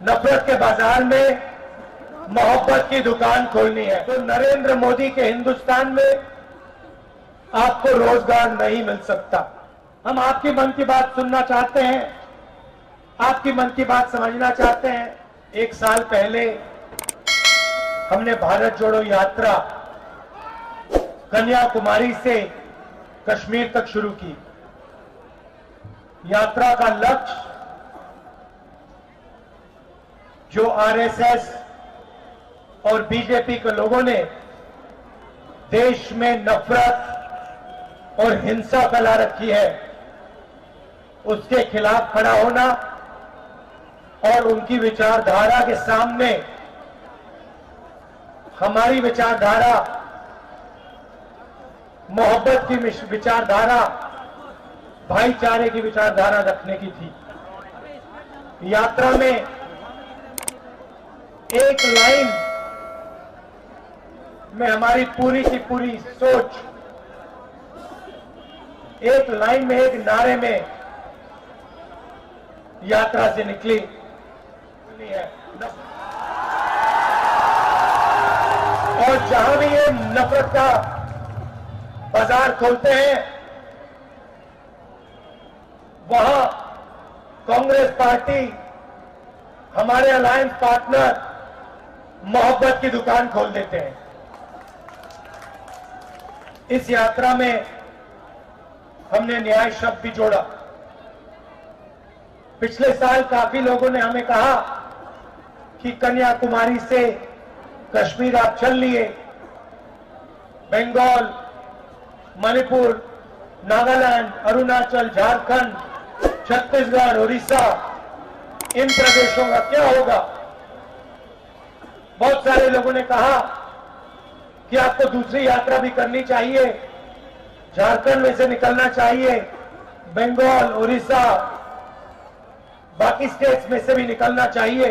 नफरत के बाजार में मोहब्बत की दुकान खोलनी है तो नरेंद्र मोदी के हिंदुस्तान में आपको रोजगार नहीं मिल सकता। हम आपकी मन की बात सुनना चाहते हैं, आपकी मन की बात समझना चाहते हैं। 1 साल पहले हमने भारत जोड़ो यात्रा कन्याकुमारी से कश्मीर तक शुरू की। यात्रा का लक्ष्य जो आरएसएस और बीजेपी के लोगों ने देश में नफरत और हिंसा फैला रखी है, उसके खिलाफ खड़ा होना और उनकी विचारधारा के सामने हमारी विचारधारा, मोहब्बत की विचारधारा, भाईचारे की विचारधारा रखने की थी। यात्रा में एक लाइन में हमारी पूरी की पूरी सोच, एक लाइन में, एक नारे में यात्रा से निकली है। और जहां भी ये नफरत का बाजार खोलते हैं वहां कांग्रेस पार्टी, हमारे अलायंस पार्टनर मोहब्बत की दुकान खोल देते हैं। इस यात्रा में हमने न्याय शब्द भी जोड़ा। पिछले साल काफी लोगों ने हमें कहा कि कन्याकुमारी से कश्मीर आप चल लिए, बंगाल, मणिपुर, नागालैंड, अरुणाचल, झारखंड, छत्तीसगढ़, उड़ीसा, इन प्रदेशों का क्या होगा? बहुत सारे लोगों ने कहा कि आपको दूसरी यात्रा भी करनी चाहिए, झारखंड में से निकलना चाहिए, बंगाल, उड़ीसा, बाकी स्टेट्स में से भी निकलना चाहिए।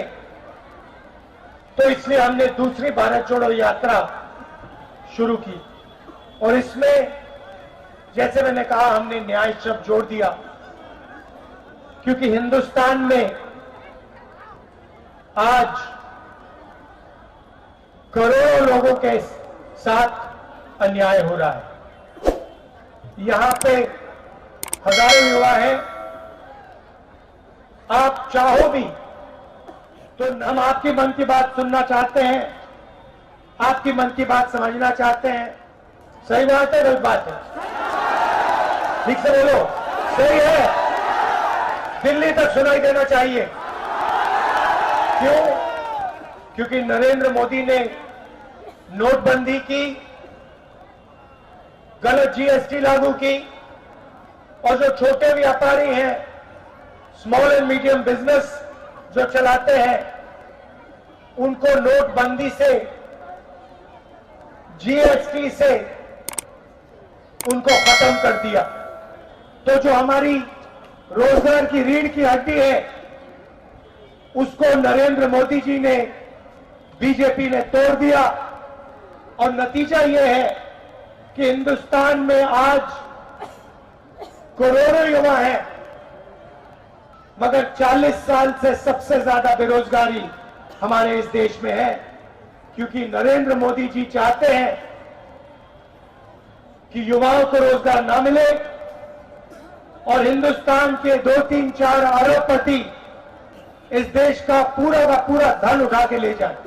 तो इसलिए हमने दूसरी भारत जोड़ो यात्रा शुरू की और इसमें जैसे मैंने कहा हमने न्याय शब्द जोड़ दिया, क्योंकि हिंदुस्तान में आज करोड़ों लोगों के साथ अन्याय हो रहा है। यहां पे हजारों युवा हैं, आप चाहो भी तो हम आपकी मन की बात सुनना चाहते हैं, आपकी मन की बात समझना चाहते हैं। सही बात है, गलत बात है? ठीक से बोलो, सही है? दिल्ली तक सुनाई देना चाहिए। क्यों? क्योंकि नरेंद्र मोदी ने नोटबंदी की, गलत जीएसटी लागू की और जो छोटे व्यापारी हैं, स्मॉल एंड मीडियम बिजनेस जो चलाते हैं, उनको नोटबंदी से, जीएसटी से उनको खत्म कर दिया। तो जो हमारी रोजगार की रीढ़ की हड्डी है, उसको नरेंद्र मोदी जी ने, बीजेपी ने तोड़ दिया। और नतीजा यह है कि हिंदुस्तान में आज करोड़ों युवा हैं, मगर 40 साल से सबसे ज्यादा बेरोजगारी हमारे इस देश में है, क्योंकि नरेंद्र मोदी जी चाहते हैं कि युवाओं को रोजगार ना मिले और हिंदुस्तान के 2, 3, 4 अरबपति इस देश का पूरा धन उठा के ले जाए।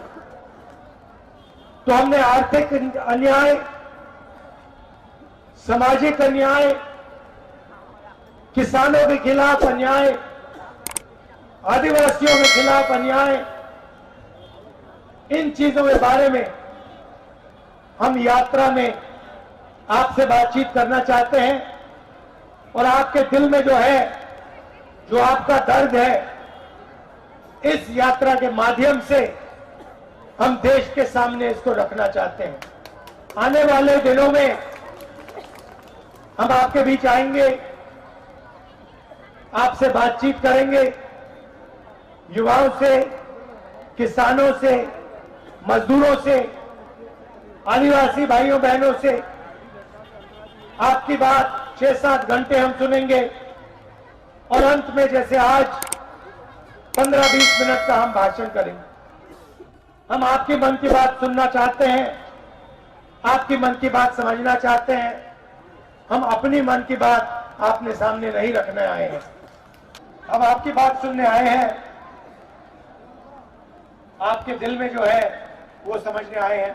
तो हमने आर्थिक अन्याय, सामाजिक अन्याय, किसानों के खिलाफ अन्याय, आदिवासियों के खिलाफ अन्याय, इन चीजों के बारे में हम यात्रा में आपसे बातचीत करना चाहते हैं। और आपके दिल में जो है, जो आपका दर्द है, इस यात्रा के माध्यम से हम देश के सामने इसको रखना चाहते हैं। आने वाले दिनों में हम आपके बीच आएंगे, आपसे बातचीत करेंगे, युवाओं से, किसानों से, मजदूरों से, आदिवासी भाइयों बहनों से। आपकी बात 6-7 घंटे हम सुनेंगे और अंत में जैसे आज 15-20 मिनट का हम भाषण करेंगे। हम आपकी मन की बात सुनना चाहते हैं, आपकी मन की बात समझना चाहते हैं। हम अपनी मन की बात आपने सामने नहीं रखने आए हैं, हम आपकी बात सुनने आए हैं, आपके दिल में जो है वो समझने आए हैं।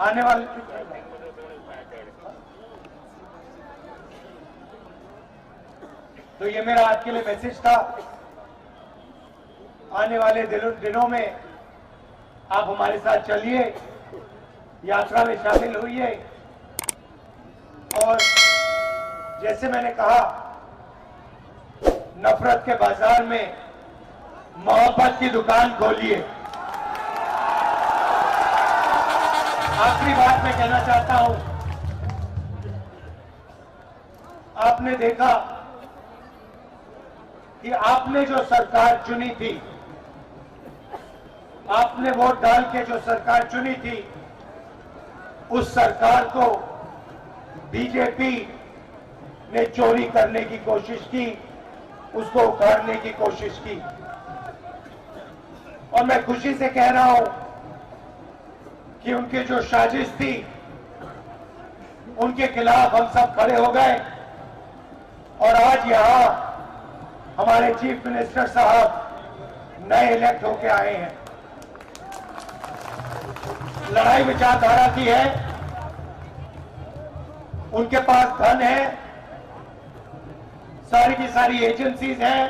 आने वाले तो ये मेरा आज के लिए मैसेज था। आने वाले दिनों में आप हमारे साथ चलिए, यात्रा में शामिल होइए और जैसे मैंने कहा, नफरत के बाजार में मोहब्बत की दुकान खोलिए। आखिरी बात मैं कहना चाहता हूं, आपने देखा कि आपने जो सरकार चुनी थी, आपने वोट डाल के जो सरकार चुनी थी, उस सरकार को बीजेपी ने चोरी करने की कोशिश की, उसको उखाड़ने की कोशिश की। और मैं खुशी से कह रहा हूं कि उनकी जो साजिश थी, उनके खिलाफ हम सब खड़े हो गए और आज यहां हमारे चीफ मिनिस्टर साहब नए इलेक्ट होके आए हैं। लड़ाई विचारधारा की है, उनके पास धन है, सारी की सारी एजेंसीज हैं।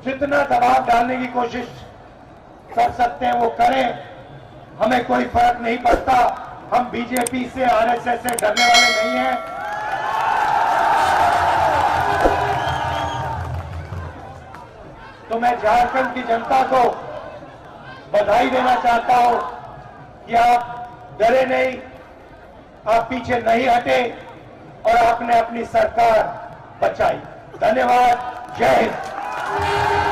जितना दबाव डालने की कोशिश कर सकते हैं वो करें, हमें कोई फर्क नहीं पड़ता। हम बीजेपी से, आरएसएस से डरने वाले नहीं हैं। तो मैं झारखंड की जनता को बधाई देना चाहता हूं कि आप डरे नहीं, आप पीछे नहीं हटे और आपने अपनी सरकार बचाई। धन्यवाद। जय हिंद।